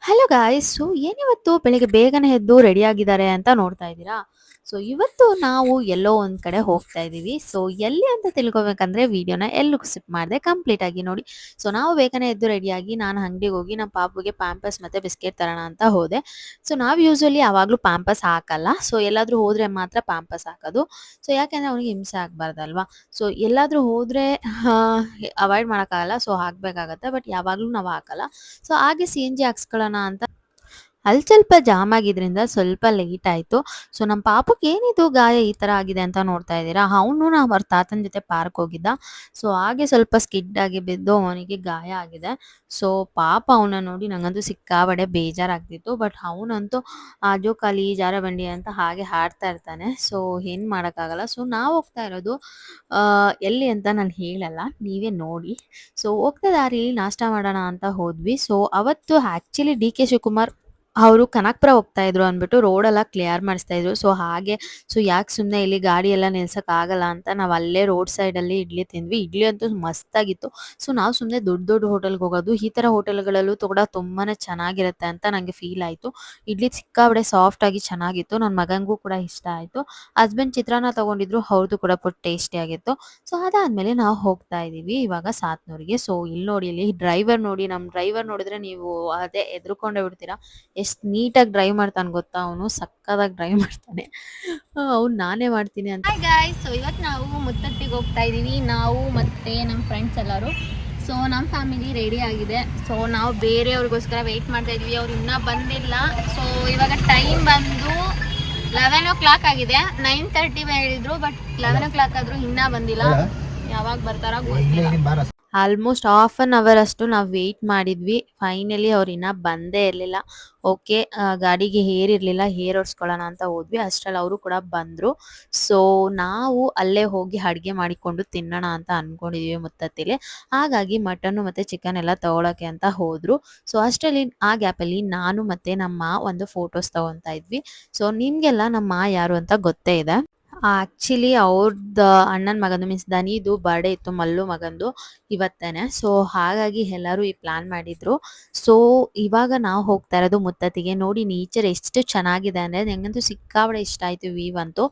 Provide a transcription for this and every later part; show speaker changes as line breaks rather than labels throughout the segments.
Hello guys. So ಏನಿವತ್ತು ಬೆಳಿಗ್ಗೆ ಬೇಗನೆ ಎದ್ದು ರೆಡಿ ಆಗಿದ್ದಾರೆ ಅಂತ ನೋಡ್ತಾ ಇದ್ದೀರಾ. ಸೊ ಇವತ್ತು ನಾವು ಎಲ್ಲೋ ಒಂದ್ ಕಡೆ ಹೋಗ್ತಾ ಇದೀವಿ. ಸೊ ಎಲ್ಲಿ ಅಂತ ತಿಳ್ಕೊಬೇಕಂದ್ರೆ ವಿಡಿಯೋನ ಎಲ್ಲೂ ಸ್ಕಿಪ್ ಮಾಡದೆ ಕಂಪ್ಲೀಟ್ ಆಗಿ ನೋಡಿ. ಸೊ ನಾವು ಬೇಗನೆ ಎದ್ದು ರೆಡಿಯಾಗಿ ನಾನು ಅಂಗಡಿಗೆ ಹೋಗಿ ನಮ್ಮ ಪಾಪುಗೆ ಪ್ಯಾಂಪರ್ಸ್ ಮತ್ತೆ ಬಿಸ್ಕೆಟ್ ತರೋಣ ಅಂತ ಹೋದೆ. ಸೊ ನಾವು ಯೂಶಲಿ ಯಾವಾಗಲೂ ಪ್ಯಾಂಪರ್ಸ್ ಹಾಕಲ್ಲ. ಸೊ ಎಲ್ಲಾದ್ರೂ ಹೋದ್ರೆ ಮಾತ್ರ ಪ್ಯಾಂಪರ್ಸ್ ಹಾಕೋದು. ಸೊ ಯಾಕೆಂದ್ರೆ ಅವನಿಗೆ ಹಿಂಸೆ ಆಗ್ಬಾರ್ದಲ್ವಾ. ಸೊ ಎಲ್ಲಾದ್ರೂ ಹೋದ್ರೆ ಅವಾಯ್ಡ್ ಮಾಡೋಕ್ಕಾಗಲ್ಲ. ಸೊ ಹಾಕ್ಬೇಕಾಗತ್ತೆ. ಬಟ್ ಯಾವಾಗಲೂ ನಾವು ಹಾಕಲ್ಲ. ಸೊ ಹಾಗೆ CNG ಹಾಕ್ಸ್ಕೊಳ್ಳೋಣ ಅಂತ ಅಲ್ಲಿ ಸ್ವಲ್ಪ ಜಾಮ್ ಆಗಿದ್ರಿಂದ ಸ್ವಲ್ಪ ಲೇಟ್ ಆಯ್ತು. ಸೊ ನಮ್ಮ ಪಾಪುಗೆ ಏನಿದು ಗಾಯ ಈ ತರ ಆಗಿದೆ ಅಂತ ನೋಡ್ತಾ ಇದ್ದೀರಾ. ಅವನು ಅವ್ರ ತಾತನ ಜೊತೆ ಪಾರ್ಕ್ ಹೋಗಿದ್ದ. ಸೊ ಹಾಗೆ ಸ್ವಲ್ಪ ಸ್ಕಿಡ್ ಆಗಿ ಬಿದ್ದು ಅವನಿಗೆ ಗಾಯ ಆಗಿದೆ. ಸೊ ಪಾಪ ಅವನ ನೋಡಿ ನಂಗಂತೂ ಸಿಕ್ಕಾಬಡೆ ಬೇಜಾರಾಗ್ತಿತ್ತು. ಬಟ್ ಅವನಂತೂ ಜೋಕಾಲಿ ಜಾರಬಂಡಿ ಅಂತ ಹಾಗೆ ಹಾಡ್ತಾ ಇರ್ತಾನೆ. ಸೊ ಏನ್ ಮಾಡಕ್ಕಾಗಲ್ಲ. ಸೊ ನಾವು ಹೋಗ್ತಾ ಇರೋದು ಎಲ್ಲಿ ಅಂತ ನಾನು ಹೇಳಲ್ಲ, ನೀವೇ ನೋಡಿ. ಸೊ ಹೋಗ್ತಾ ದಾರಿಲಿ ನಾಷ್ಟ ಮಾಡೋಣ ಅಂತ ಹೋದ್ವಿ. ಸೊ ಅವತ್ತು ಆಕ್ಚುಲಿ DK ಶಿವಕುಮಾರ್ ಅವರು ಕನಕಪುರ ಹೋಗ್ತಾ ಇದ್ರು ಅಂದ್ಬಿಟ್ಟು ರೋಡ್ ಎಲ್ಲ ಕ್ಲಿಯರ್ ಮಾಡಿಸ್ತಾ ಇದ್ರು. ಸೊ ಹಾಗೆ ಸೊ ಯಾಕೆ ಸುಮ್ಮನೆ ಇಲ್ಲಿ ಗಾಡಿ ಎಲ್ಲ ನಿಲ್ಸಕ್ ಆಗಲ್ಲ ಅಂತ ನಾವು ಅಲ್ಲೇ ರೋಡ್ ಸೈಡ್ ಅಲ್ಲಿ ಇಡ್ಲಿ ತಿಂದ್ವಿ. ಇಡ್ಲಿ ಅಂತೂ ಮಸ್ತಾಗಿತ್ತು. ಸೊ ನಾವು ಸುಮ್ಮನೆ ದೊಡ್ಡ ದೊಡ್ಡ ಹೋಟೆಲ್ಗೆ ಹೋಗೋದು, ಈ ತರ ಹೋಟೆಲ್ಗಳಲ್ಲೂ ಕೂಡ ತುಂಬಾನೇ ಚೆನ್ನಾಗಿರುತ್ತೆ ಅಂತ ನಂಗೆ ಫೀಲ್ ಆಯ್ತು. ಇಡ್ಲಿ ಸಿಕ್ಕಾಬಡೆ ಸಾಫ್ಟ್ ಆಗಿ ಚೆನ್ನಾಗಿತ್ತು. ನನ್ನ ಮಗನಿಗೂ ಕೂಡ ಇಷ್ಟ ಆಯ್ತು. ಹಸ್ಬೆಂಡ್ ಚಿತ್ರಾನ್ನ ತಗೊಂಡಿದ್ರು, ಅವ್ರದ್ದು ಕೂಡ ಟೇಸ್ಟಿ ಆಗಿತ್ತು. ಸೊ ಅದಾದ್ಮೇಲೆ ನಾವು ಹೋಗ್ತಾ ಇದೀವಿ ಇವಾಗ ಸಾತ್ನೂರಿಗೆ. ಸೊ ಇಲ್ಲಿ ನೋಡಿ, ಇಲ್ಲಿ ಡ್ರೈವರ್ ನೋಡಿ, ನಮ್ ಡ್ರೈವರ್ ನೋಡಿದ್ರೆ ನೀವು ಅದೇ ಎದ್ರುಕೊಂಡೇ ಬಿಡ್ತೀರಾ. ಎಷ್ಟ್ ನೀಟಾಗಿ ಡ್ರೈವ್ ಮಾಡ್ತಾನೆ ಗೊತ್ತಾ. ಅವನು ಸಕ್ಕದಾಗಿ ಡ್ರೈವ್ ಮಾಡ್ತಾನೆ. ಅವ್ನು ನಾನೇ ಮಾಡ್ತೀನಿ ಅಂತ. Hi guys. ಸೊ ಇವತ್ತು ನಾವು ಮುತ್ತತ್ತಿಗೆ ಹೋಗ್ತಾ ಇದೀವಿ, ನಾವು ಮತ್ತೆ ನಮ್ಮ ಫ್ರೆಂಡ್ಸ್ ಎಲ್ಲರೂ. ಸೊ ನಮ್ಮ ಫ್ಯಾಮಿಲಿ ರೆಡಿ ಆಗಿದೆ. ಸೊ ನಾವು ಬೇರೆಯವ್ರಿಗೋಸ್ಕರ ವೆಯ್ಟ್ ಮಾಡ್ತಾ ಇದೀವಿ. ಅವ್ರು ಇನ್ನೂ ಬಂದಿಲ್ಲ. ಸೊ ಇವಾಗ ಟೈಮ್ ಬಂದು 11 o'clock ಆಗಿದೆ. 9:30 ಹೇಳಿದ್ರು, ಬಟ್ 11 o'clock ಆದ್ರೂ ಇನ್ನೂ ಬಂದಿಲ್ಲ. ಯಾವಾಗ ಬರ್ತಾರ ಗೊತ್ತಿಲ್ಲ. ಆಲ್ಮೋಸ್ಟ್ ಹಾಫ್ ಅನ್ ಅವರ್ ಅಷ್ಟು ನಾವು ವೆಯ್ಟ್ ಮಾಡಿದ್ವಿ. ಫೈನಲಿ ಅವ್ರು ಇನ್ನ ಬಂದೇ ಇರಲಿಲ್ಲ. ಓಕೆ, ಗಾಡಿಗೆ ಏರಿರ್ಲಿಲ್ಲ, ಏರ್ ಹೊಡ್ಸ್ಕೊಳ್ಳೋಣ ಅಂತ ಹೋದ್ವಿ. ಅಷ್ಟ್ರಲ್ಲಿ ಅವರು ಕೂಡ ಬಂದ್ರು. ಸೊ ನಾವು ಅಲ್ಲೇ ಹೋಗಿ ಅಡುಗೆ ಮಾಡಿಕೊಂಡು ತಿನ್ನೋಣ ಅಂತ ಅನ್ಕೊಂಡಿದೀವಿ ಮುತ್ತತ್ತಿಲಿ. ಹಾಗಾಗಿ ಮಟನ್ ಮತ್ತೆ ಚಿಕನ್ ಎಲ್ಲ ತಗೊಳಕ್ಕೆ ಅಂತ ಹೋದ್ರು. ಸೊ ಅಷ್ಟರಲ್ಲಿ ಆ ಗ್ಯಾಪಲ್ಲಿ ನಾನು ಮತ್ತೆ ನಮ್ಮ ಒಂದು ಫೋಟೋಸ್ ತಗೊಂತಾ ಇದ್ವಿ. ಸೊ ನಿಮ್ಗೆಲ್ಲ ನಮ್ಮ ಯಾರು ಅಂತ ಗೊತ್ತೇ ಇದೆ. ಆಕ್ಚುಲಿ ಅವ್ರದ್ದು ಅಣ್ಣನ ಮಗಂದು ಮೀನ್ಸ್ ದನಿದು ಬರ್ಡೇ ಇತ್ತು, ಮಲ್ಲು ಮಗಂದು ಇವತ್ತೇನೆ. ಸೊ ಹಾಗಾಗಿ ಎಲ್ಲರೂ ಈ ಪ್ಲಾನ್ ಮಾಡಿದ್ರು. ಸೊ ಇವಾಗ ನಾವು ಹೋಗ್ತಾ ಇರೋದು ಮುತ್ತತ್ತಿಗೆ. ನೋಡಿ ನೇಚರ್ ಎಷ್ಟು ಚೆನ್ನಾಗಿದೆ ಅಂದ್ರೆ ನಂಗಂತೂ ಸಿಕ್ಕಾಬಡೆ ಇಷ್ಟ ಆಯ್ತು ವ್ಯೂ ಅಂತೂ.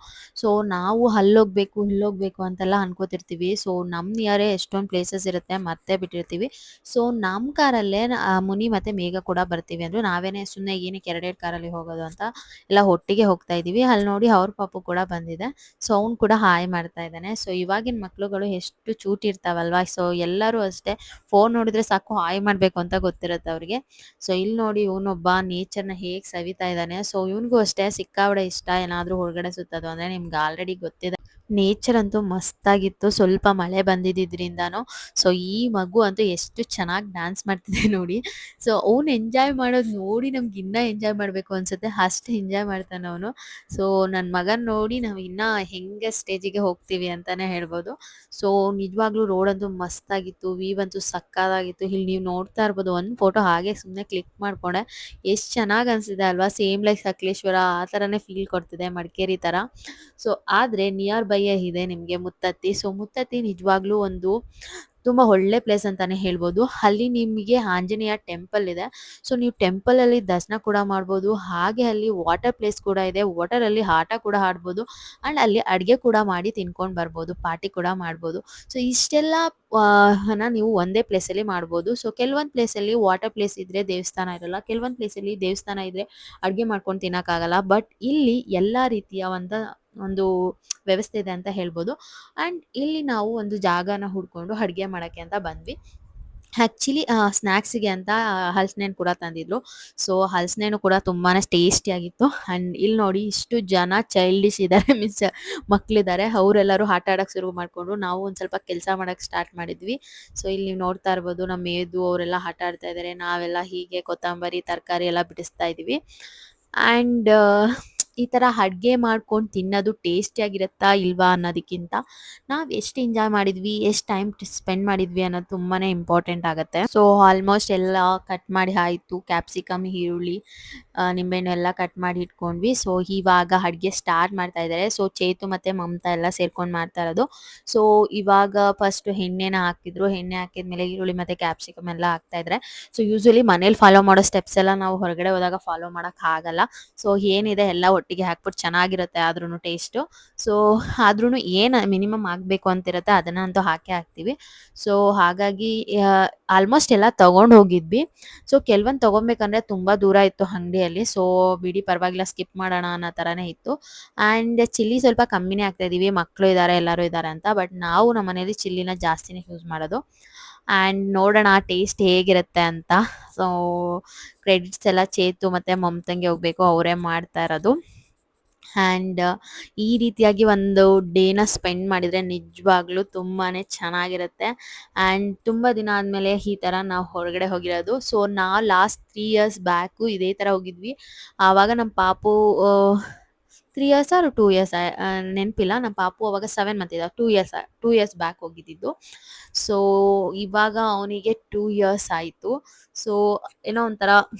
ಸೊ ನಾವು ಅಲ್ಲೋಗ್ಬೇಕು ಇಲ್ಲೋಗ್ಬೇಕು ಅಂತೆಲ್ಲ ಅನ್ಕೋತಿರ್ತೀವಿ. ಸೊ ನಮ್ ನಿಯರೇ ಎಷ್ಟೊಂದು ಪ್ಲೇಸಸ್ ಇರುತ್ತೆ, ಮತ್ತೆ ಬಿಟ್ಟಿರ್ತೀವಿ. ಸೊ ನಮ್ಮ ಕಾರಲ್ಲೇ ಮುನಿ ಮತ್ತೆ ಮೇಘ ಕೂಡ ಬರ್ತೀವಿ ಅಂದ್ರು. ನಾವೇನೆ ಸುಮ್ಮನೆ ಏನಕ್ಕೆ ಎರಡೆರಡು ಕಾರಲ್ಲಿ ಹೋಗೋದು ಅಂತ ಎಲ್ಲ ಒಟ್ಟಿಗೆ ಹೋಗ್ತಾ ಇದೀವಿ. ಅಲ್ಲಿ ನೋಡಿ ಅವ್ರ ಪಾಪು ಕೂಡ ಬಂದಿದೆ. ಸೊ ಅವ್ನು ಕೂಡ ಹಾಯ್ ಮಾಡ್ತಾ ಇದ್ದಾನೆ. ಸೊ ಇವಾಗಿನ ಮಕ್ಳುಗಳು ಎಷ್ಟು ಚೂಟಿ ಇರ್ತಾವಲ್ವಾ. ಸೊ ಎಲ್ಲರೂ ಅಷ್ಟೇ, ಫೋನ್ ನೋಡಿದ್ರೆ ಸಾಕು ಹಾಯ್ ಮಾಡ್ಬೇಕು ಅಂತ ಗೊತ್ತಿರುತ್ತೆ ಅವ್ರಿಗೆ. ಸೊ ಇಲ್ಲಿ ನೋಡಿ ಇವನೊಬ್ಬ ನೇಚರ್ನ ಹೇಗ್ ಸವಿತಾ ಇದ್ದಾನೆ. ಸೊ ಇವನಿಗೂ ಅಷ್ಟೇ ಸಿಕ್ಕಾಬಡೆ ಇಷ್ಟ ಏನಾದ್ರೂ ಹೊರಗಡೆ ಸುತ್ತೋದು ಅಂದ್ರೆ. ನಿಮ್ಗೆ ಆಲ್ರೆಡಿ ಗೊತ್ತಿದೆ, ನೇಚರ್ ಅಂತೂ ಮಸ್ತಾಗಿತ್ತು. ಸ್ವಲ್ಪ ಮಳೆ ಬಂದಿದ್ರಿಂದಾನು. ಸೊ ಈ ಮಗು ಅಂತೂ ಎಷ್ಟು ಚೆನ್ನಾಗಿ ಡ್ಯಾನ್ಸ್ ಮಾಡ್ತಿದೆ ನೋಡಿ. ಸೊ ಅವ್ನು ಎಂಜಾಯ್ ಮಾಡೋದು ನೋಡಿ ನಮ್ಗೆ ಇನ್ನ ಎಂಜಾಯ್ ಮಾಡ್ಬೇಕು ಅನ್ಸುತ್ತೆ, ಅಷ್ಟು ಎಂಜಾಯ್ ಮಾಡ್ತಾನೆ ಅವನು. ಸೊ ನನ್ನ ಮಗನ್ ನೋಡಿ ನಾವು ಇನ್ನ ಹೆಂಗೆ ಸ್ಟೇಜಿಗೆ ಹೋಗ್ತೀವಿ ಅಂತಾನೆ ಹೇಳ್ಬೋದು. ಸೊ ನಿಜವಾಗ್ಲೂ ರೋಡ್ ಅಂತೂ ಮಸ್ತಾಗಿತ್ತು, ವ್ಯೂ ಅಂತೂ ಸಕ್ಕತ್ತಾಗಿತ್ತು. ಇಲ್ಲಿ ನೀವು ನೋಡ್ತಾ ಇರ್ಬೋದು, ಒಂದು ಫೋಟೋ ಹಾಗೆ ಸುಮ್ಮನೆ ಕ್ಲಿಕ್ ಮಾಡ್ಕೊಂಡೆ. ಎಷ್ಟು ಚೆನ್ನಾಗಿ ಅನ್ಸಿದೆ ಅಲ್ವಾ. ಸೇಮ್ ಲೈಕ್ ಸಕಲೇಶ್ವರ ಆ ಥರನೇ ಫೀಲ್ ಕೊಡ್ತಿದೆ, ಮಡಿಕೇರಿ ಥರ. ಸೊ ಆದರೆ ನಿಯರ್ ಬೈ ಇದೆ ನಿಮಗೆ ಮುತ್ತತ್ತಿ. ಸೊ ಮುತ್ತತ್ತಿ ನಿಜವಾಗ್ಲೂ ಒಂದು ತುಂಬ ಒಳ್ಳೆ ಪ್ಲೇಸ್ ಅಂತಾನೆ ಹೇಳ್ಬೋದು. ಅಲ್ಲಿ ನಿಮಗೆ ಆಂಜನೇಯ ಟೆಂಪಲ್ ಇದೆ. ಸೊ ನೀವು ಟೆಂಪಲಲ್ಲಿ ದರ್ಶನ ಕೂಡ ಮಾಡ್ಬೋದು. ಹಾಗೆ ಅಲ್ಲಿ ವಾಟರ್ ಪ್ಲೇಸ್ ಕೂಡ ಇದೆ. ವಾಟರಲ್ಲಿ ಆಟ ಕೂಡ ಆಡ್ಬೋದು. ಆ್ಯಂಡ್ ಅಲ್ಲಿ ಅಡುಗೆ ಕೂಡ ಮಾಡಿ ತಿನ್ಕೊಂಡು ಬರ್ಬೋದು, ಪಾರ್ಟಿ ಕೂಡ ಮಾಡ್ಬೋದು. ಸೊ ಇಷ್ಟೆಲ್ಲ ನೀವು ಒಂದೇ ಪ್ಲೇಸಲ್ಲಿ ಮಾಡ್ಬೋದು. ಸೊ ಕೆಲವೊಂದು ಪ್ಲೇಸಲ್ಲಿ ವಾಟರ್ ಪ್ಲೇಸ್ ಇದ್ರೆ ದೇವಸ್ಥಾನ ಇರಲ್ಲ, ಕೆಲವೊಂದು ಪ್ಲೇಸಲ್ಲಿ ದೇವಸ್ಥಾನ ಇದ್ರೆ ಅಡುಗೆ ಮಾಡ್ಕೊಂಡು ತಿನ್ನೋಕ್ಕಾಗಲ್ಲ. ಬಟ್ ಇಲ್ಲಿ ಎಲ್ಲ ರೀತಿಯ ಒಂದು ವ್ಯವಸ್ಥೆ ಇದೆ ಅಂತ ಹೇಳ್ಬೋದು. ಆ್ಯಂಡ್ ಇಲ್ಲಿ ನಾವು ಒಂದು ಜಾಗನ ಹುಡ್ಕೊಂಡು ಅಡುಗೆ ಮಾಡೋಕ್ಕೆ ಅಂತ ಬಂದ್ವಿ. ಆ್ಯಕ್ಚುಲಿ ಸ್ನ್ಯಾಕ್ಸಿಗೆ ಅಂತ ಹಲಸಿನಣ್ಣು ಕೂಡ ತಂದಿದ್ರು. ಸೊ ಹಲಸಿನಣ್ಣು ಕೂಡ ತುಂಬಾ ಟೇಸ್ಟಿಯಾಗಿತ್ತು. ಆ್ಯಂಡ್ ಇಲ್ಲಿ ನೋಡಿ ಇಷ್ಟು ಜನ ಚೈಲ್ಡಿಶ್ ಇದ್ದಾರೆ, ಮೀನ್ಸ್ ಮಕ್ಕಳಿದ್ದಾರೆ. ಅವರೆಲ್ಲರೂ ಆಟ ಆಡೋಕ್ಕೆ ಶುರು ಮಾಡಿಕೊಂಡ್ರು. ನಾವು ಒಂದು ಸ್ವಲ್ಪ ಕೆಲಸ ಮಾಡೋಕ್ಕೆ ಸ್ಟಾರ್ಟ್ ಮಾಡಿದ್ವಿ. ಸೊ ಇಲ್ಲಿ ನೀವು ನೋಡ್ತಾ ಇರ್ಬೋದು, ನಮ್ಮ ಮೇದು ಅವರೆಲ್ಲ ಆಟ ಆಡ್ತಾ ಇದ್ದಾರೆ. ನಾವೆಲ್ಲ ಹೀಗೆ ಕೊತ್ತಂಬರಿ ತರಕಾರಿ ಎಲ್ಲ ಬಿಡಿಸ್ತಾ ಇದ್ದೀವಿ. ಆ್ಯಂಡ್ ಈ ತರ ಅಡ್ಗೆ ಮಾಡ್ಕೊಂಡು ತಿನ್ನೋದು ಟೇಸ್ಟಿಯಾಗಿರುತ್ತಾ ಇಲ್ವಾ ಅನ್ನೋದಕ್ಕಿಂತ ನಾವ್ ಎಷ್ಟು ಎಂಜಾಯ್ ಮಾಡಿದ್ವಿ, ಎಷ್ಟು ಟೈಮ್ ಸ್ಪೆಂಡ್ ಮಾಡಿದ್ವಿ ಅನ್ನೋದು ತುಂಬಾನೇ ಇಂಪಾರ್ಟೆಂಟ್ ಆಗುತ್ತೆ. ಸೊ ಆಲ್ಮೋಸ್ಟ್ ಎಲ್ಲ ಕಟ್ ಮಾಡಿ ಆಯ್ತು. ಕ್ಯಾಪ್ಸಿಕಮ್, ಈರುಳ್ಳಿ, ನಿಂಬೆಹಣ್ಣು ಎಲ್ಲ ಕಟ್ ಮಾಡಿ ಇಟ್ಕೊಂಡ್ವಿ. ಸೊ ಇವಾಗ ಅಡ್ಗೆ ಸ್ಟಾರ್ಟ್ ಮಾಡ್ತಾ ಇದ್ದಾರೆ. ಸೊ ಚೇತು ಮತ್ತೆ ಮಮತಾ ಎಲ್ಲ ಸೇರ್ಕೊಂಡು ಮಾಡ್ತಾ ಇರೋದು. ಸೊ ಇವಾಗ ಫಸ್ಟ್ ಎಣ್ಣೆನ ಹಾಕಿದ್ರು. ಎಣ್ಣೆ ಹಾಕಿದ್ಮೇಲೆ ಈರುಳ್ಳಿ ಮತ್ತೆ ಕ್ಯಾಪ್ಸಿಕಮ್ ಎಲ್ಲ ಹಾಕ್ತಾ ಇದ್ದಾರೆ. ಸೊ ಯೂಶಲಿ ಮನೇಲಿ ಫಾಲೋ ಮಾಡೋ ಸ್ಟೆಪ್ಸ್ ಎಲ್ಲ ನಾವು ಹೊರಗಡೆ ಹೋದಾಗ ಫಾಲೋ ಮಾಡಕ್ ಆಗಲ್ಲ. ಸೊ ಏನಿದೆ ಎಲ್ಲ ಒಟ್ಟಿಗೆ ಹಾಕ್ಬಿಟ್ಟು ಚೆನ್ನಾಗಿರುತ್ತೆ ಆದ್ರೂನು ಟೇಸ್ಟು. ಸೊ ಆದ್ರೂನು ಏನು ಮಿನಿಮಮ್ ಆಗ್ಬೇಕು ಅಂತಿರುತ್ತೆ ಅದನ್ನ ಅಂತೂ ಹಾಕೇ ಹಾಕ್ತೀವಿ. ಸೊ ಹಾಗಾಗಿ ಆಲ್ಮೋಸ್ಟ್ ಎಲ್ಲ ತಗೊಂಡ್ ಹೋಗಿದ್ವಿ. ಸೊ ಕೆಲವೊಂದು ತಗೊಬೇಕಂದ್ರೆ ತುಂಬಾ ದೂರ ಇತ್ತು ಅಂಗಡಿಯಲ್ಲಿ. ಸೊ ಬಿಡಿ ಪರವಾಗಿಲ್ಲ ಸ್ಕಿಪ್ ಮಾಡೋಣ ಅನ್ನೋ ತರಾನೇ ಇತ್ತು. ಆ್ಯಂಡ್ ಚಿಲ್ಲಿ ಸ್ವಲ್ಪ ಕಮ್ಮಿನೇ ಹಾಕ್ತಾ ಇದೀವಿ, ಮಕ್ಕಳು ಇದ್ದಾರೆ ಎಲ್ಲರೂ ಇದ್ದಾರೆ ಅಂತ. ಬಟ್ ನಾವು ನಮ್ಮ ಮನೇಲಿ ಚಿಲ್ಲಿನ ಜಾಸ್ತಿನೇ ಯೂಸ್ ಮಾಡೋದು. ಆ್ಯಂಡ್ ನೋಡೋಣ ಟೇಸ್ಟ್ ಹೇಗಿರುತ್ತೆ ಅಂತ. ಸೊ ಕ್ರೆಡಿಟ್ಸ್ ಎಲ್ಲ ಚೇತು ಮತ್ತೆ ಮಮತಂಗೆ ಹೋಗ್ಬೇಕು, ಅವರೇ ಮಾಡ್ತಾ ಇರೋದು. ಆ್ಯಂಡ್ ಈ ರೀತಿಯಾಗಿ ಒಂದು ಡೇನ ಸ್ಪೆಂಡ್ ಮಾಡಿದ್ರೆ ನಿಜವಾಗ್ಲೂ ತುಂಬಾನೇ ಚೆನ್ನಾಗಿರುತ್ತೆ. ಆ್ಯಂಡ್ ತುಂಬ ದಿನ ಆದಮೇಲೆ ಈ ಥರ ನಾವು ಹೊರಗಡೆ ಹೋಗಿರೋದು. ಸೊ ನಾವು ಲಾಸ್ಟ್ 3 ಇಯರ್ಸ್ ಬ್ಯಾಕು ಇದೇ ಥರ ಹೋಗಿದ್ವಿ. ಆವಾಗ ನಮ್ಮ ಪಾಪು 3 ಇಯರ್ಸ್ ಆರ್ 2 ಇಯರ್ಸ್ ನೆನಪಿಲ್ಲ. ನಮ್ಮ ಪಾಪು ಅವಾಗ 7 ಮಂತ್ ಇದ್ದ. 2 ಇಯರ್ಸ್ ಬ್ಯಾಕ್ ಹೋಗಿದ್ದಿದ್ದು. ಸೊ ಇವಾಗ ಅವನಿಗೆ 2 ಇಯರ್ಸ್ ಆಯಿತು. ಸೊ ಏನೋ ಒಂಥರ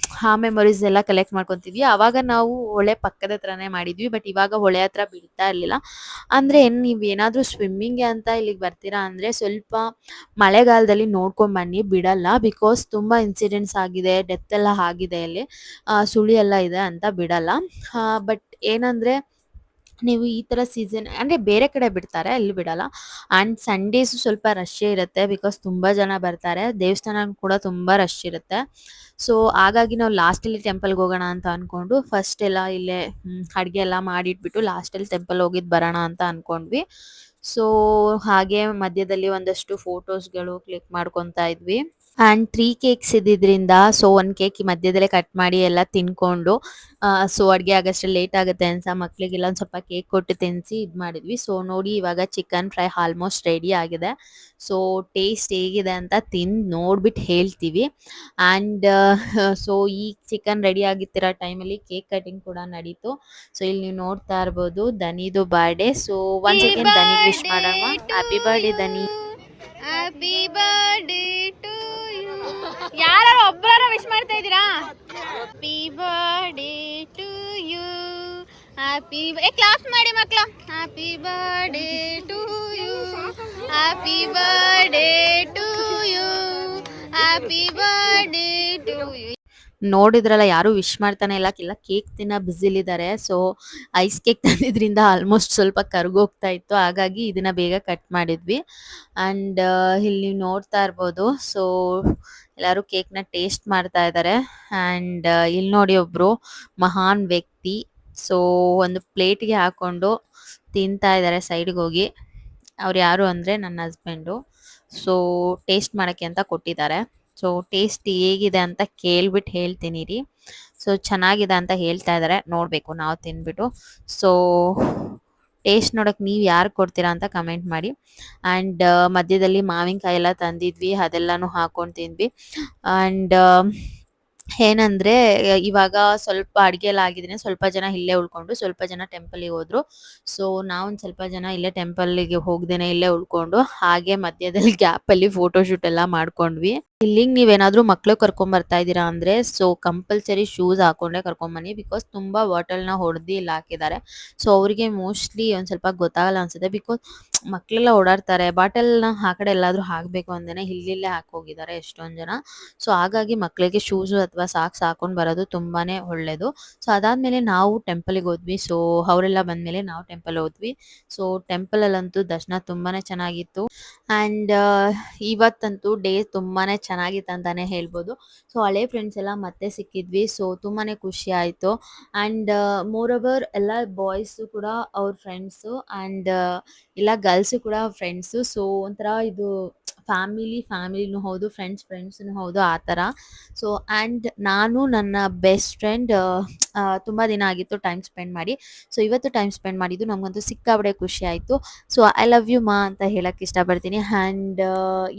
ಆ ಮೆಮೊರೀಸ್ ಎಲ್ಲ ಕಲೆಕ್ಟ್ ಮಾಡ್ಕೊತಿದ್ವಿ. ಆವಾಗ ನಾವು ಹೊಳೆ ಪಕ್ಕದ ಹತ್ರನೇ ಮಾಡಿದ್ವಿ. ಬಟ್ ಇವಾಗ ಹೊಳೆ ಹತ್ರ ಬಿಡ್ತಾ ಇರಲಿಲ್ಲ. ಅಂದರೆ ನೀವು ಏನಾದರೂ ಸ್ವಿಮ್ಮಿಂಗ್ಗೆ ಅಂತ ಇಲ್ಲಿಗೆ ಬರ್ತೀರಾ ಅಂದರೆ ಸ್ವಲ್ಪ ಮಳೆಗಾಲದಲ್ಲಿ ನೋಡ್ಕೊಂಡು ಬನ್ನಿ, ಬಿಡಲ್ಲ. ಬಿಕಾಸ್ ತುಂಬ ಇನ್ಸಿಡೆಂಟ್ಸ್ ಆಗಿದೆ, ಡೆತ್ ಎಲ್ಲ ಆಗಿದೆ ಅಲ್ಲಿ, ಸುಳಿ ಎಲ್ಲ ಇದೆ ಅಂತ ಬಿಡಲ್ಲ. ಬಟ್ ಏನಂದರೆ ನೀವು ಈ ಥರ ಸೀಸನ್ ಅಂದರೆ ಬೇರೆ ಕಡೆ ಬಿಡ್ತಾರೆ, ಇಲ್ಲಿ ಬಿಡಲ್ಲ. ಆ್ಯಂಡ್ ಸಂಡೇಸು ಸ್ವಲ್ಪ ರಶ್ಶೇ ಇರುತ್ತೆ. ಬಿಕಾಸ್ ತುಂಬ ಜನ ಬರ್ತಾರೆ. ದೇವಸ್ಥಾನ ಕೂಡ ತುಂಬ ರಶ್ ಇರುತ್ತೆ. ಸೊ ಹಾಗಾಗಿ ನಾವು ಲಾಸ್ಟಲ್ಲಿ ಟೆಂಪಲ್ಗೆ ಹೋಗೋಣ ಅಂತ ಅಂದ್ಕೊಂಡು ಫಸ್ಟ್ ಎಲ್ಲ ಇಲ್ಲೇ ಅಡುಗೆ ಎಲ್ಲ ಮಾಡಿಟ್ಬಿಟ್ಟು ಲಾಸ್ಟಲ್ಲಿ ಟೆಂಪಲ್ ಹೋಗಿದ್ದು ಬರೋಣ ಅಂತ ಅಂದ್ಕೊಂಡ್ವಿ. ಸೊ ಹಾಗೆ ಮಧ್ಯದಲ್ಲಿ ಒಂದಷ್ಟು ಫೋಟೋಸ್ಗಳು ಕ್ಲಿಕ್ ಮಾಡ್ಕೊತಾ ಇದ್ವಿ. ಆ್ಯಂಡ್ 3 ಕೇಕ್ಸ್ ಇದ್ದಿದ್ರಿಂದ ಸೊ ಒಂದು ಕೇಕ್ ಮಧ್ಯದಲ್ಲೇ ಕಟ್ ಮಾಡಿ ಎಲ್ಲ ತಿನ್ಕೊಂಡು ಸೊ ಅಡುಗೆ ಆಗೋಷ್ಟ್ರಲ್ಲಿ ಲೇಟ್ ಆಗುತ್ತೆ ಅಂತ ಮಕ್ಕಳಿಗೆಲ್ಲ ಒಂದು ಸ್ವಲ್ಪ ಕೇಕ್ ಕೊಟ್ಟು ತಿನ್ನಿಸಿ ಇದು ಮಾಡಿದ್ವಿ. ಸೊ ನೋಡಿ ಇವಾಗ ಚಿಕನ್ ಫ್ರೈ ಆಲ್ಮೋಸ್ಟ್ ರೆಡಿ ಆಗಿದೆ. ಸೊ ಟೇಸ್ಟ್ ಹೇಗಿದೆ ಅಂತ ತಿಂದು ನೋಡ್ಬಿಟ್ಟು ಹೇಳ್ತೀವಿ. ಆ್ಯಂಡ್ ಸೊ ಈ ಚಿಕನ್ ರೆಡಿ ಆಗಿತ್ತಿರೋ ಟೈಮಲ್ಲಿ ಕೇಕ್ ಕಟಿಂಗ್ ಕೂಡ ನಡೀತು. ಸೊ ಇಲ್ಲಿ ನೀವು ನೋಡ್ತಾ ಇರ್ಬೋದು ದನಿದು ಬರ್ಡೇ. ಸೊ ಒನ್ಸ್ ಅಗೇನ್ ದನಿಗೆ ವಿಶ್ ಮಾಡೋಣ. Happy birthday Dhani.
Happy birthday to you. ಯಾರು ಒಬ್ಬರ ವಿಶ್ ಮಾಡ್ತಾ ಇದ್ದೀರಾ? Happy birthday to you. Happy claps ಮಾಡಿ ಮಕ್ಕಳು. Happy birthday to you. Happy birthday to you. Happy birthday to you.
ನೋಡಿದ್ರಲ್ಲ ಯಾರು ವಿಶ್ ಮಾಡ್ತಾನೆ ಇಲ್ಲ, ಕೇಕ್ ತಿನ್ನೋ ಬ್ಯುಸಿಲಿದ್ದಾರೆ. ಸೊ ಐಸ್ ಕೇಕ್ ತಂದಿದ್ರಿಂದ ಆಲ್ಮೋಸ್ಟ್ ಸ್ವಲ್ಪ ಕರ್ಗೋಗ್ತಾ ಇತ್ತು. ಹಾಗಾಗಿ ಇದನ್ನ ಬೇಗ ಕಟ್ ಮಾಡಿದ್ವಿ. ಆ್ಯಂಡ್ ಇಲ್ಲಿ ನೀವು ನೋಡ್ತಾ ಇರ್ಬೋದು. ಸೊ ಎಲ್ಲರೂ ಕೇಕ್ನ ಟೇಸ್ಟ್ ಮಾಡ್ತಾ ಇದ್ದಾರೆ. ಆ್ಯಂಡ್ ಇಲ್ಲಿ ನೋಡಿ ಒಬ್ರು ಮಹಾನ್ ವ್ಯಕ್ತಿ. ಸೊ ಒಂದು ಪ್ಲೇಟ್ಗೆ ಹಾಕೊಂಡು ತಿಂತಾ ಇದ್ದಾರೆ ಸೈಡ್ಗೆ ಹೋಗಿ. ಅವ್ರು ಯಾರು ಅಂದರೆ ನನ್ನ ಹಸ್ಬೆಂಡು. ಸೊ ಟೇಸ್ಟ್ ಮಾಡೋಕ್ಕೆ ಅಂತ ಕೊಟ್ಟಿದ್ದಾರೆ. ಸೊ ಟೇಸ್ಟ್ ಹೇಗಿದೆ ಅಂತ ಕೇಳ್ಬಿಟ್ಟು ಹೇಳ್ತೀನಿ ರೀ. ಸೊ ಚೆನ್ನಾಗಿದೆ ಅಂತ ಹೇಳ್ತಾ ಇದ್ದಾರೆ, ನೋಡಬೇಕು ನಾವು ತಿಂದ್ಬಿಟ್ಟು. ಸೊ ಟೇಸ್ಟ್ ನೋಡೋಕೆ ನೀವು ಯಾರು ಕೊಡ್ತೀರಾ ಅಂತ ಕಮೆಂಟ್ ಮಾಡಿ. ಆ್ಯಂಡ್ ಮಧ್ಯದಲ್ಲಿ ಮಾವಿನಕಾಯಿ ಎಲ್ಲ ತಂದಿದ್ವಿ, ಅದೆಲ್ಲನೂ ಹಾಕೊಂಡು ತಿಂದ್ವಿ. ಆ್ಯಂಡ್ ಏನಂದ್ರೆ ಇವಾಗ ಸ್ವಲ್ಪ ಅಡುಗೆ ಎಲ್ಲ ಆಗಿದ್ರೆ ಸ್ವಲ್ಪ ಜನ ಇಲ್ಲೇ ಉಳ್ಕೊಂಡು ಸ್ವಲ್ಪ ಜನ ಟೆಂಪಲಿಗೆ ಹೋದ್ರು. ಸೊ ನಾವೊಂದು ಸ್ವಲ್ಪ ಜನ ಇಲ್ಲೇ ಟೆಂಪಲ್ಗೆ ಹೋಗ್ದೇನೆ ಇಲ್ಲೇ ಉಳ್ಕೊಂಡು ಹಾಗೆ ಮಧ್ಯದಲ್ಲಿ ಗ್ಯಾಪಲ್ಲಿ ಫೋಟೋ ಶೂಟ್ ಎಲ್ಲ ಮಾಡ್ಕೊಂಡ್ವಿ. ಇಲ್ಲಿಗೆ ನೀವೇನಾದ್ರೂ ಮಕ್ಳು ಕರ್ಕೊಂಡ್ ಬರ್ತಾ ಇದ್ದೀರಾ ಅಂದ್ರೆ ಸೊ ಕಂಪಲ್ಸರಿ ಶೂಸ್ ಹಾಕೊಂಡೆ ಕರ್ಕೊಂಬನ್ನಿ. ಬಿಕಾಸ್ ತುಂಬಾ ಬಾಟಲ್ನ ಹೊಡೆದು ಇಲ್ಲಿ ಹಾಕಿದ್ದಾರೆ. ಸೊ ಅವರಿಗೆ ಮೋಸ್ಟ್ಲಿ ಒಂದು ಸ್ವಲ್ಪ ಗೊತ್ತಾಗಲ್ಲ ಅನ್ಸುತ್ತೆ. ಬಿಕಾಸ್ ಮಕ್ಕಳೆಲ್ಲ ಓಡಾಡ್ತಾರೆ, ಬಾಟಲ್ನ ಆ ಕಡೆ ಎಲ್ಲಾದ್ರೂ ಹಾಕಬೇಕು ಅಂದೇನೆ ಇಲ್ಲಿಲ್ಲೇ ಹಾಕೋಗಿದ್ದಾರೆ ಎಷ್ಟೊಂದು ಜನ. ಸೊ ಹಾಗಾಗಿ ಮಕ್ಕಳಿಗೆ ಶೂಸು ಅಥವಾ ಸಾಕ್ಸ್ ಹಾಕೊಂಡು ಬರೋದು ತುಂಬಾನೇ ಒಳ್ಳೇದು. ಸೊ ಅದಾದ್ಮೇಲೆ ನಾವು ಟೆಂಪಲ್ಗೆ ಹೋದ್ವಿ. ಸೊ ಅವರೆಲ್ಲ ಬಂದ್ಮೇಲೆ ನಾವು ಟೆಂಪಲ್ ಹೋದ್ವಿ. ಸೊ ಟೆಂಪಲಲ್ಲಂತೂ ದರ್ಶನ ತುಂಬಾನೇ ಚೆನ್ನಾಗಿತ್ತು. ಆ್ಯಂಡ್ ಇವತ್ತಂತೂ ಡೇ ತುಂಬಾನೇ ಚೆನ್ನಾಗಿತ್ತು ಅಂತಾನೆ ಹೇಳ್ಬೋದು. ಸೊ ಹಳೆ ಫ್ರೆಂಡ್ಸ್ ಎಲ್ಲ ಮತ್ತೆ ಸಿಕ್ಕಿದ್ವಿ. ಸೊ ತುಂಬಾನೇ ಖುಷಿ ಆಯಿತು. ಆ್ಯಂಡ್ ಮೋರ್ ಓವರ್ ಎಲ್ಲ ಬಾಯ್ಸು ಕೂಡ ಅವ್ರ ಫ್ರೆಂಡ್ಸು ಆ್ಯಂಡ್ ಎಲ್ಲ ಗರ್ಲ್ಸು ಕೂಡ ಫ್ರೆಂಡ್ಸು. ಸೊ ಒಂಥರ ಇದು ಫ್ಯಾಮಿಲಿನೂ ಹೌದು, ಫ್ರೆಂಡ್ಸ್ನೂ ಹೌದು ಆ ಥರ. ಸೊ ಆ್ಯಂಡ್ ನಾನು ನನ್ನ ಬೆಸ್ಟ್ ಫ್ರೆಂಡ್ ತುಂಬ ದಿನ ಆಗಿತ್ತು ಟೈಮ್ ಸ್ಪೆಂಡ್ ಮಾಡಿ. ಸೊ ಇವತ್ತು ಟೈಮ್ ಸ್ಪೆಂಡ್ ಮಾಡಿದ್ದು ನಮಗಂತೂ ಸಿಕ್ಕಾಪಟ್ಟೆ ಖುಷಿ ಆಯಿತು. ಸೊ ಐ ಲವ್ ಯು ಮಾ ಅಂತ ಹೇಳಕ್ಕೆ ಇಷ್ಟಪಡ್ತೀನಿ. ಆ್ಯಂಡ್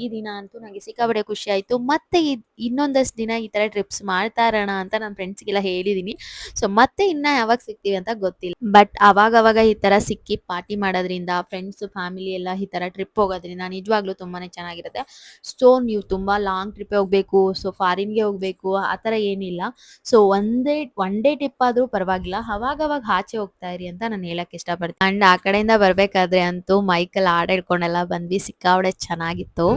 ಈ ದಿನ ಅಂತೂ ನನಗೆ ಸಿಕ್ಕಾಪಟ್ಟೆ ಖುಷಿ ಆಯಿತು. ಮತ್ತೆ ಇನ್ನೊಂದಷ್ಟು ದಿನ ಈ ಥರ ಟ್ರಿಪ್ಸ್ ಮಾಡ್ತಾ ಇರೋಣ ಅಂತ ನನ್ನ ಫ್ರೆಂಡ್ಸ್ಗೆಲ್ಲ ಹೇಳಿದ್ದೀನಿ. ಸೊ ಮತ್ತೆ ಇನ್ನು ಯಾವಾಗ ಸಿಗ್ತೀವಿ ಅಂತ ಗೊತ್ತಿಲ್ಲ. ಬಟ್ ಅವಾಗವಾಗ ಈ ಥರ ಸಿಕ್ಕಿ ಪಾರ್ಟಿ ಮಾಡೋದ್ರಿಂದ, ಫ್ರೆಂಡ್ಸು ಫ್ಯಾಮಿಲಿ ಎಲ್ಲ ಈ ಥರ ಟ್ರಿಪ್ ಹೋಗೋದ್ರಿಂದ ನಿಜವಾಗ್ಲೂ ತುಂಬಾ ಚೆನ್ನಾಗಿರುತ್ತೆ. ಸೊ ನೀವು ತುಂಬ ಲಾಂಗ್ ಟ್ರಿಪ್ಪೇ ಹೋಗಬೇಕು, ಸೊ ಫಾರಿನ್ಗೆ ಹೋಗಬೇಕು ಆ ಥರ ಏನಿಲ್ಲ. ಸೊ ಒನ್ ಡೇ ಟ್ರಿಪ್ ಆದರೂ ಪರವಾಗಿಲ್ಲ, ಅವಾಗವಾಗ ಆಚೆ ಹೋಗ್ತಾ ಇರಿ ಅಂತ ನಾನು ಹೇಳಕ್ಕೆ ಇಷ್ಟಪಡ್ತೀನಿ. ಆ್ಯಂಡ್ ಆ ಕಡೆಯಿಂದ ಬರಬೇಕಾದ್ರೆ ಅಂತೂ ಮೈಕಲ್ಲಿ ಹಾಡು ಹೇಳ್ಕೊಂಡೆಲ್ಲ ಬಂದ್ವಿ, ಸಿಕ್ಕಾಪಟ್ಟೆ ಚೆನ್ನಾಗಿತ್ತು.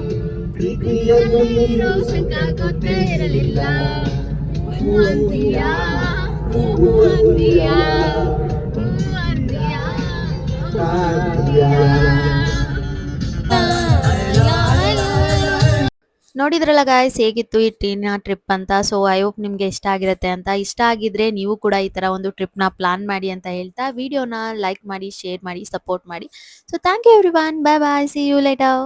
ನೋಡಿದ್ರಲ್ಲ ಗಾಯ್ಸ್, ಹೇಗಿತ್ತು ಈ ಟ್ರಿಪ್ ಅಂತ. ಸೊ ಐ ಹೋಪ್ ನಿಮ್ಗೆ ಇಷ್ಟ ಆಗಿರುತ್ತೆ ಅಂತ. ಇಷ್ಟ ಆಗಿದ್ರೆ ನೀವು ಕೂಡ ಈ ತರ ಒಂದು ಟ್ರಿಪ್ನ ಪ್ಲಾನ್ ಮಾಡಿ ಅಂತ ಹೇಳ್ತಾ ವಿಡಿಯೋನ ಲೈಕ್ ಮಾಡಿ, ಶೇರ್ ಮಾಡಿ, ಸಪೋರ್ಟ್ ಮಾಡಿ. So thank you everyone, bye bye, see you litre.